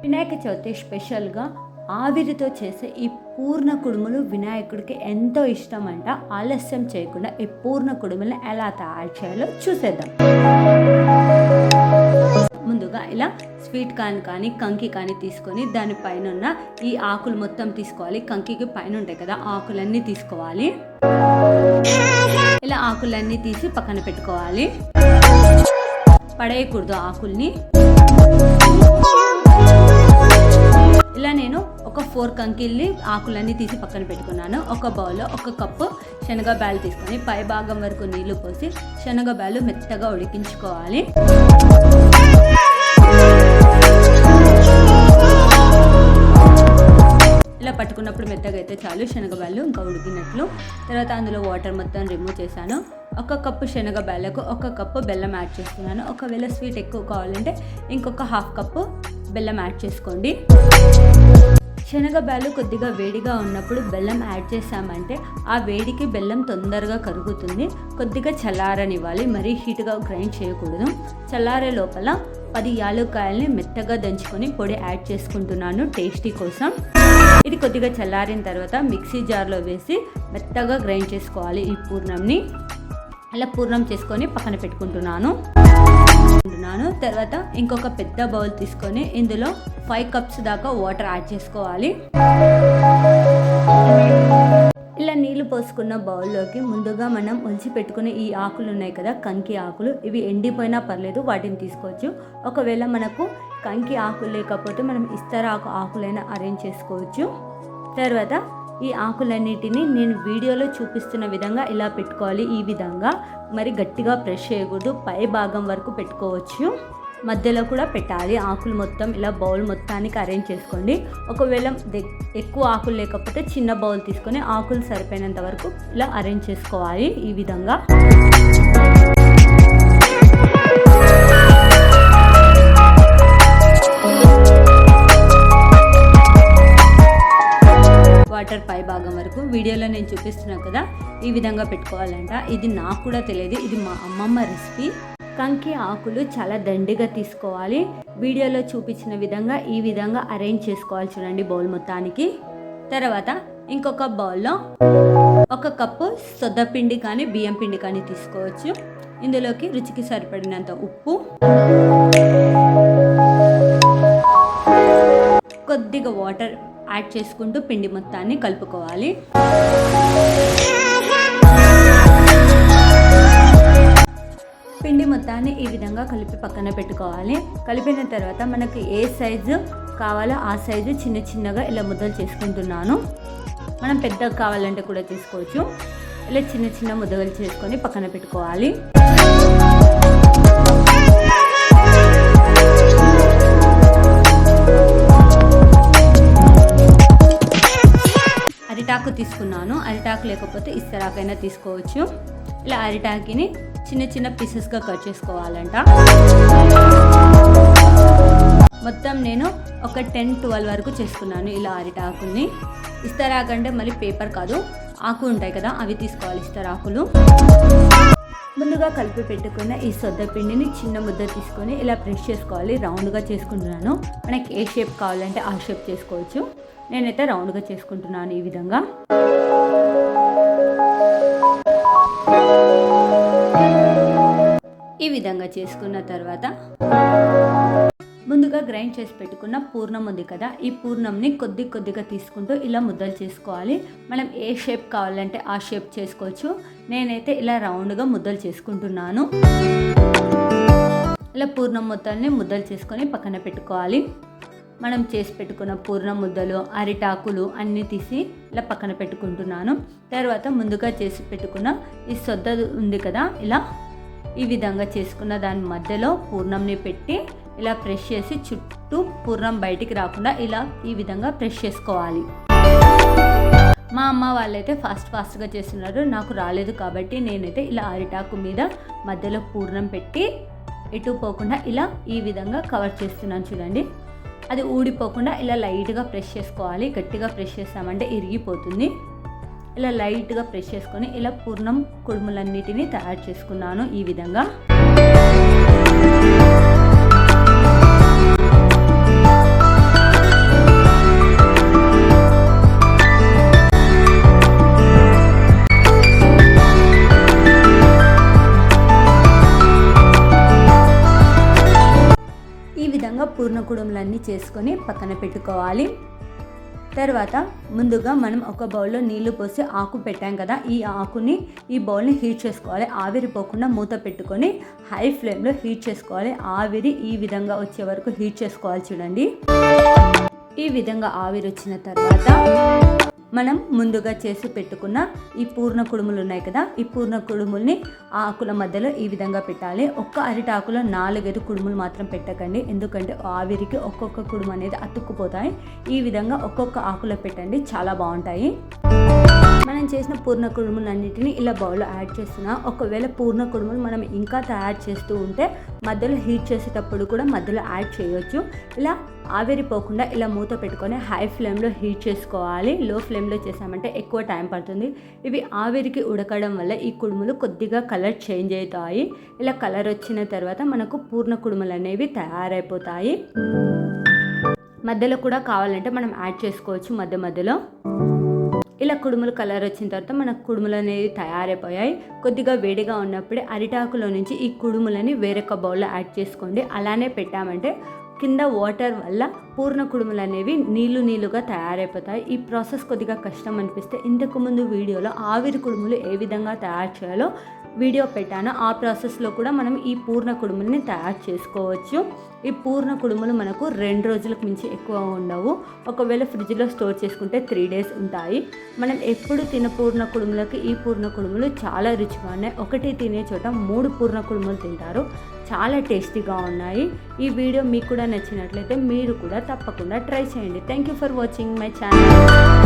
వినాయక చవితి స్పెషల్గా ఆవిరితో చేసే ఈ పూర్ణ కుడుములు వినాయకుడికి ఎంతో ఇష్టం అంట. ఆలస్యం చేయకుండా ఈ పూర్ణ కుడుములను ఎలా తయారు చేయాలో చూసేద్దాం. ముందుగా ఇలా స్వీట్ కార్న్ కానీ కంకి కానీ తీసుకొని దానిపైన ఉన్న ఈ ఆకులు మొత్తం తీసుకోవాలి. కంకికి పైన ఉంటాయి కదా ఆకులన్నీ తీసుకోవాలి. ఇలా ఆకులన్నీ తీసి పక్కన పెట్టుకోవాలి. పడేయకూడదు ఆకుల్ని. ఇలా నేను ఒక 4 కంకిల్ని ఆకులన్నీ తీసి పక్కన పెట్టుకున్నాను. ఒక బౌల్లో 1 కప్పు శనగ బ్యాలు తీసుకొని పై భాగం వరకు నీళ్లు పోసి శనగ బ్యాలు మెత్తగా ఉడికించుకోవాలి. ఇలా పట్టుకున్నప్పుడు మెత్తగా అయితే చాలు, శనగ బ్యాలు ఇంకా ఉడికినట్లు. తర్వాత అందులో వాటర్ మొత్తం రిమూవ్ చేశాను. 1 కప్పు శనగ బ్యాలకు 1 కప్పు బెల్లం యాడ్ చేస్తున్నాను. ఒకవేళ స్వీట్ ఎక్కువ కావాలంటే ఇంకొక 1/2 కప్పు బెల్లం యాడ్ చేసుకోండి. శనగ బ్యాలు కొద్దిగా వేడిగా ఉన్నప్పుడు బెల్లం యాడ్ చేసామంటే ఆ వేడికి బెల్లం తొందరగా కరుగుతుంది. కొద్దిగా చల్లారనివ్వాలి, మరీ హీట్గా గ్రైండ్ చేయకూడదు. చల్లారే లోపల 10 యాలుక్కాయల్ని మెత్తగా దంచుకొని పొడి యాడ్ చేసుకుంటున్నాను టేస్టీ కోసం. ఇది కొద్దిగా చల్లారిన తర్వాత మిక్సీ జార్లో వేసి మెత్తగా గ్రైండ్ చేసుకోవాలి. ఈ పూర్ణంని అలా పూర్ణం చేసుకొని పక్కన పెట్టుకుంటున్నాను. తర్వాత ఇంకొక పెద్ద బౌల్ తీసుకొని ఇందులో 5 కప్స్ దాకా వాటర్ యాడ్ చేసుకోవాలి. ఇలా నీళ్లు పోసుకున్న బౌల్లోకి ముందుగా మనం ఒలిచి పెట్టుకునే ఈ ఆకులు ఉన్నాయి కదా, కంకి ఆకులు, ఇవి ఎండిపోయినా పర్లేదు, వాటిని తీసుకోవచ్చు. ఒకవేళ మనకు కంకి ఆకులు లేకపోతే మనం ఇస్తరాకు ఆకులైనా అరేంజ్ చేసుకోవచ్చు. తర్వాత ఈ ఆకులన్నిటిని నేను వీడియోలో చూపిస్తున్న విధంగా ఇలా పెట్టుకోవాలి. ఈ విధంగా మరి గట్టిగా ప్రెస్ చేయకూడదు, పై భాగం వరకు పెట్టుకోవచ్చు. మధ్యలో కూడా పెట్టాలి. ఆకులు మొత్తం ఇలా బౌల్ మొత్తానికి అరేంజ్ చేసుకోండి. ఒకవేళ ఎక్కువ ఆకులు లేకపోతే చిన్న బౌల్ తీసుకొని ఆకులు సరిపోయినంత వరకు ఇలా అరేంజ్ చేసుకోవాలి. ఈ విధంగా వాటర్ పై భాగం వరకు వీడియోలో నేను చూపిస్తున్నాను కదా, ఈ విధంగా పెట్టుకోవాలంట. ఇది నాకు కూడా తెలియదు, ఇది మా అమ్మమ్మ రెసిపీ. కంకి ఆకులు చాలా దండిగా తీసుకోవాలి. వీడియోలో చూపించిన విధంగా ఈ విధంగా అరేంజ్ చేసుకోవాలి చూడండి బౌల్ మొత్తానికి. తర్వాత ఇంకొక బౌల్లో 1 కప్పు సొద్దపిండి కానీ బియ్యం పిండి కానీ తీసుకోవచ్చు. ఇందులోకి రుచికి సరిపడినంత ఉప్పు, కొద్దిగా వాటర్ యాడ్ చేసుకుంటూ పిండి మొత్తాన్ని కలుపుకోవాలి. పిండి మొత్తాన్ని ఈ విధంగా కలిపి పక్కన పెట్టుకోవాలి. కలిపిన తర్వాత మనకు ఏ సైజు కావాలో ఆ సైజు చిన్న చిన్నగా ఇలా ముద్దలు చేసుకుంటున్నాను. మనం పెద్దగా కావాలంటే కూడా తీసుకోవచ్చు. ఇలా చిన్న చిన్న ముద్దలు చేసుకొని పక్కన పెట్టుకోవాలి. అరిటాకు తీసుకున్నాను. అరిటాకు లేకపోతే ఇస్తరాకైనా తీసుకోవచ్చు. ఇలా అరిటాకుని చిన్న చిన్న పీసెస్గా కట్ చేసుకోవాలంట. మొత్తం నేను ఒక 10-12 వరకు చేసుకున్నాను ఇలా అరిటాకుని. ఇస్తరాకు అంటే మళ్ళీ పేపర్ కాదు, ఆకు ఉంటాయి కదా అవి తీసుకోవాలి ఇస్తరాకులు. ముందుగా కలిపి పెట్టుకున్న ఈ సొద్దపిండిని చిన్న ముద్ద తీసుకొని ఇలా ప్రెస్ చేసుకోవాలి. రౌండ్గా చేసుకుంటున్నాను. మనకి ఏ షేప్ కావాలంటే ఆ షేప్ చేసుకోవచ్చు. నేనైతే రౌండ్గా చేసుకుంటున్నాను ఈ విధంగా. ఈ విధంగా చేసుకున్న తర్వాత ముందుగా గ్రైండ్ చేసి పెట్టుకున్న పూర్ణం ఉంది కదా, ఈ పూర్ణంని కొద్దిగా తీసుకుంటూ ఇలా ముద్దలు చేసుకోవాలి. మనం ఏ షేప్ కావాలంటే ఆ షేప్ చేసుకోవచ్చు. నేనైతే ఇలా రౌండ్గా ముద్దలు చేసుకుంటున్నాను. ఇలా పూర్ణం మొత్తాన్ని ముద్దలు చేసుకొని పక్కన పెట్టుకోవాలి. మనం చేసి పెట్టుకున్న పూర్ణ ముద్దలు, అరిటాకులు అన్నీ తీసి ఇలా పక్కన పెట్టుకుంటున్నాను. తర్వాత ముందుగా చేసి పెట్టుకున్న ఈ సొద్ద ఉంది కదా, ఇలా ఈ విధంగా చేసుకున్న దాని మధ్యలో పూర్ణంని పెట్టి ఇలా ప్రెస్ చేసి చుట్టూ పూర్ణం బయటికి రాకుండా ఇలా ఈ విధంగా ప్రెస్ చేసుకోవాలి. మా అమ్మ వాళ్ళైతే ఫాస్ట్గా చేస్తున్నారు, నాకు రాలేదు కాబట్టి నేనైతే ఇలా అరిటాకు మీద మధ్యలో పూర్ణం పెట్టి ఎటు పోకుండా ఇలా ఈ విధంగా కవర్ చేస్తున్నాను చూడండి. అది ఊడిపోకుండా ఇలా లైట్గా ప్రెస్ చేసుకోవాలి. గట్టిగా ప్రెస్ చేస్తామంటే ఇరిగిపోతుంది. ఇలా లైట్గా ప్రెస్ చేసుకొని ఇలా పూర్ణం కుడుములన్నిటినీ తయారు చేసుకున్నాను ఈ విధంగా. కుడుములన్నీ చేసుకొని పక్కన పెట్టుకోవాలి. తర్వాత ముందుగా మనం ఒక బౌల్లో నీళ్లు పోసి ఆకు పెట్టాం కదా, ఈ ఆకుని ఈ బౌల్ని హీట్ చేసుకోవాలి. ఆవిరిపోకుండా మూత పెట్టుకొని హై ఫ్లేమ్లో హీట్ చేసుకోవాలి. ఆవిరి ఈ విధంగా వచ్చే వరకు హీట్ చేసుకోవాలి. చూడండి, ఈ విధంగా ఆవిరి వచ్చిన తర్వాత మనం ముందుగా చేసి పెట్టుకున్న ఈ పూర్ణ కుడుములు ఉన్నాయి కదా, ఈ పూర్ణ కుడుముల్ని ఆకుల మధ్యలో ఈ విధంగా పెట్టాలి. ఒక్క అరిటాకులో 4-5 కుడుములు మాత్రం పెట్టకండి, ఎందుకంటే ఆవిరికి ఒక్కొక్క కుడుము అనేది అతుక్కుపోతాయి. ఈ విధంగా ఒక్కొక్క ఆకులో పెట్టండి, చాలా బాగుంటాయి. మనం చేసిన పూర్ణ కుడుములన్నిటిని ఇలా బౌల్లో యాడ్ చేస్తున్నా. ఒకవేళ పూర్ణ కుడుములు మనం ఇంకా తయారు చేస్తూ ఉంటే మధ్యలో హీట్ చేసేటప్పుడు కూడా మధ్యలో యాడ్ చేయొచ్చు. ఇలా ఆవిరిపోకుండా ఇలా మూత పెట్టుకొని హై ఫ్లేమ్లో హీట్ చేసుకోవాలి. లో ఫ్లేమ్లో చేసామంటే ఎక్కువ టైం పడుతుంది. ఇవి ఆవిరికి ఉడకడం వల్ల ఈ కుడుములు కొద్దిగా కలర్ చేంజ్ అవుతాయి. ఇలా కలర్ వచ్చిన తర్వాత మనకు పూర్ణ కుడుములు అనేవి తయారైపోతాయి. మధ్యలో కూడా కావాలంటే మనం యాడ్ చేసుకోవచ్చు మధ్య మధ్యలో. ఇలా కుడుములు కలర్ వచ్చిన తర్వాత మన కుడుములు అనేవి తయారైపోయాయి. కొద్దిగా వేడిగా ఉన్నప్పుడే అరిటాకులో నుంచి ఈ కుడుములని వేరొక బౌల్లో యాడ్ చేసుకోండి. అలానే పెట్టామంటే కింద వాటర్ వల్ల పూర్ణ కుడుములు అనేవి నీళ్ళుగా తయారైపోతాయి. ఈ ప్రాసెస్ కొద్దిగా కష్టం అనిపిస్తే ఇంతకుముందు వీడియోలో ఆవిరి కుడుములు ఏ విధంగా తయారు చేయాలో వీడియో పెట్టాను. ఆ ప్రాసెస్లో కూడా మనం ఈ పూర్ణ కుడుములని తయారు చేసుకోవచ్చు. ఈ పూర్ణ కుడుములు మనకు 2 రోజులకు మించి ఎక్కువ ఉండవు. ఒకవేళ ఫ్రిడ్జ్లో స్టోర్ చేసుకుంటే 3 days ఉంటాయి. మనం ఎప్పుడు తిన పూర్ణ కుడుములకి ఈ పూర్ణ కుడుములు చాలా రుచిగా ఉన్నాయి. ఒకటి తినే చోట 3 పూర్ణ కుడుములు తింటారు. చాలా టేస్టీగా ఉన్నాయి. ఈ వీడియో మీకు కూడా నచ్చినట్లయితే మీరు కూడా తప్పకుండా ట్రై చేయండి. Thank you for watching my channel.